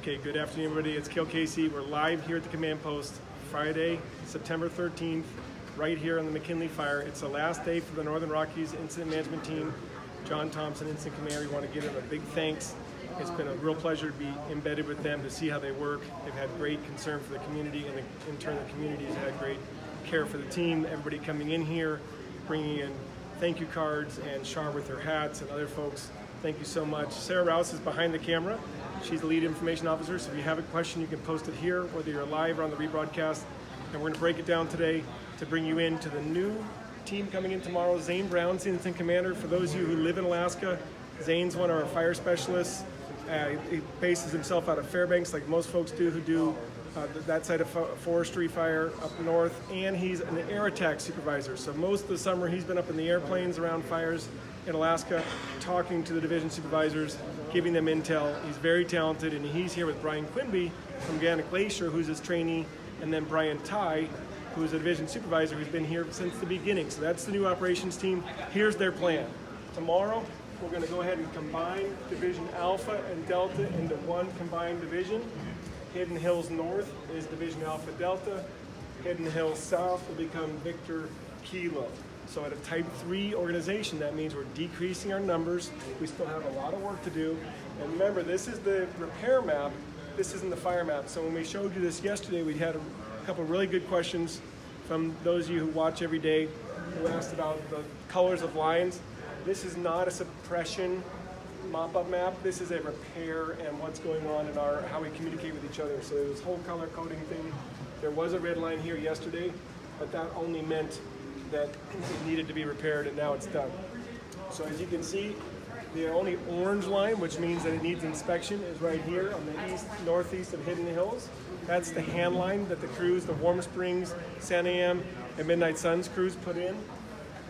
Okay, good afternoon, everybody. It's Kale Casey. We're live here at the command post, Friday, September 13th, right here on the McKinley Fire. It's the last day for the Northern Rockies Incident Management Team. John Thompson, Incident Commander, we want to give them a big thanks. It's been a real pleasure to be embedded with them, to see how they work. They've had great concern for the community, and in turn the community has had great care for the team. Everybody coming in here, bringing in thank you cards, and Char with her hats, and other folks. Thank you so much. Sarah Rouse is behind the camera. She's the lead information officer, so if you have a question, you can post it here, whether you're live or on the rebroadcast. And we're going to break it down today to bring you into the new team coming in tomorrow. Zane Brown, Incident Commander. For those of you who live in Alaska, Zane's one of our fire specialists. He bases himself out of Fairbanks, like most folks do who do that side of forestry fire up north. And he's an air attack supervisor. So most of the summer, he's been up in the airplanes around fires in Alaska, talking to the division supervisors, giving them intel. He's very talented, and he's here with Brian Quimby from Gannett Glacier, who's his trainee, and then Brian Ty, who's a division supervisor who's been here since the beginning. So that's the new operations team. Here's their plan. Tomorrow, we're going to go ahead and combine Division Alpha and Delta into one combined division. Hidden Hills North is Division Alpha Delta. Hidden Hills South will become Victor Kilo. So at a Type 3 organization, that means we're decreasing our numbers. We still have a lot of work to do. And remember, this is the repair map. This isn't the fire map. So when we showed you this yesterday, we had a couple of really good questions from those of you who watch every day who asked about the colors of lines. This is not a suppression mop-up map. This is a repair and what's going on in how we communicate with each other. So this whole color coding thing, there was a red line here yesterday, but that only meant that it needed to be repaired, and now it's done. So as you can see, the only orange line, which means that it needs inspection, is right here on the northeast of Hidden Hills. That's the hand line that the crews, the Warm Springs, San Am, and Midnight Suns crews put in.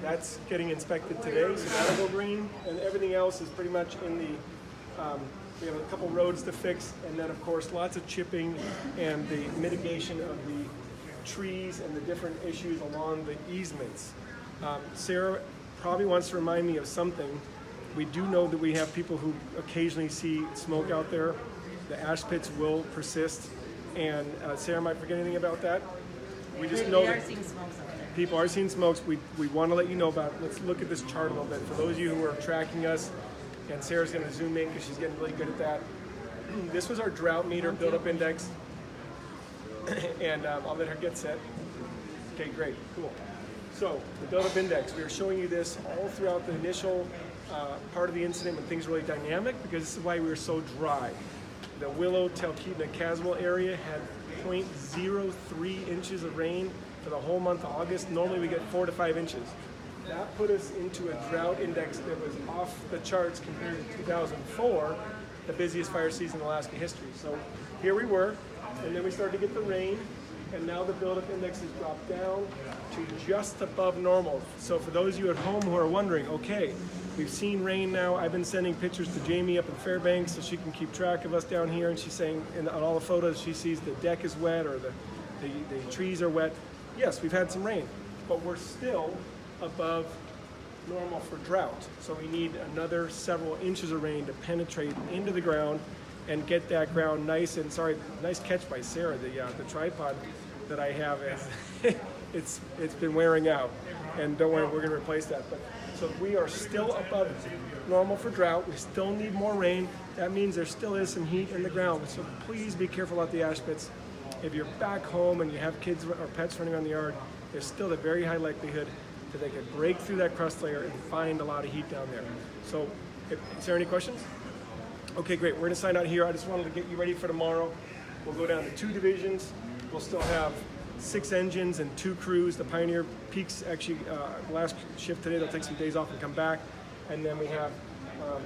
That's getting inspected today, so that'll go green, and everything else is pretty much in the, we have a couple roads to fix, and then of course lots of chipping and the mitigation of the trees and the different issues along the easements. Sarah probably wants to remind me of something. We do know that we have people who occasionally see smoke out there. The ash pits will persist, and Sarah might forget anything about that. We just know that people are seeing smokes. We want to let you know about it. Let's look at this chart a little bit. For those of you who are tracking us, and Sarah's going to zoom in because she's getting really good at that. This was our drought meter buildup index. And I'll let her get set. Okay, great, cool. So the buildup index, we were showing you this all throughout the initial part of the incident when things were really dynamic, because this is why we were so dry. The Willow, Talkeetna, Caswell area had 0.03 inches of rain for the whole month of August. Normally we get 4 to 5 inches. That put us into a drought index that was off the charts compared to 2004, the busiest fire season in Alaska history. So here we were. And then we started to get the rain, and now the buildup index has dropped down to just above normal. So for those of you at home who are wondering, okay, we've seen rain now. I've been sending pictures to Jamie up in Fairbanks so she can keep track of us down here, and she's saying on all the photos she sees the deck is wet or the trees are wet. Yes, we've had some rain, but we're still above normal for drought. So we need another several inches of rain to penetrate into the ground and get that ground nice. And sorry, nice catch by Sarah. The tripod that I have is it's been wearing out, and don't worry, we're going to replace that. But so we are still above normal for drought. We still need more rain. That means there still is some heat in the ground. So please be careful about the ash pits. If you're back home and you have kids or pets running around the yard, there's still a very high likelihood that they could break through that crust layer and find a lot of heat down there. So, is there any questions? Okay, great. We're going to sign out here. I just wanted to get you ready for tomorrow. We'll go down to 2 divisions. We'll still have 6 engines and 2 crews. The Pioneer Peaks, actually, last shift today, they'll take some days off and come back. And then we have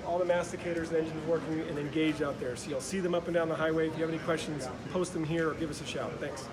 all the masticators and engines working and engaged out there. So you'll see them up and down the highway. If you have any questions, post them here or give us a shout. Thanks.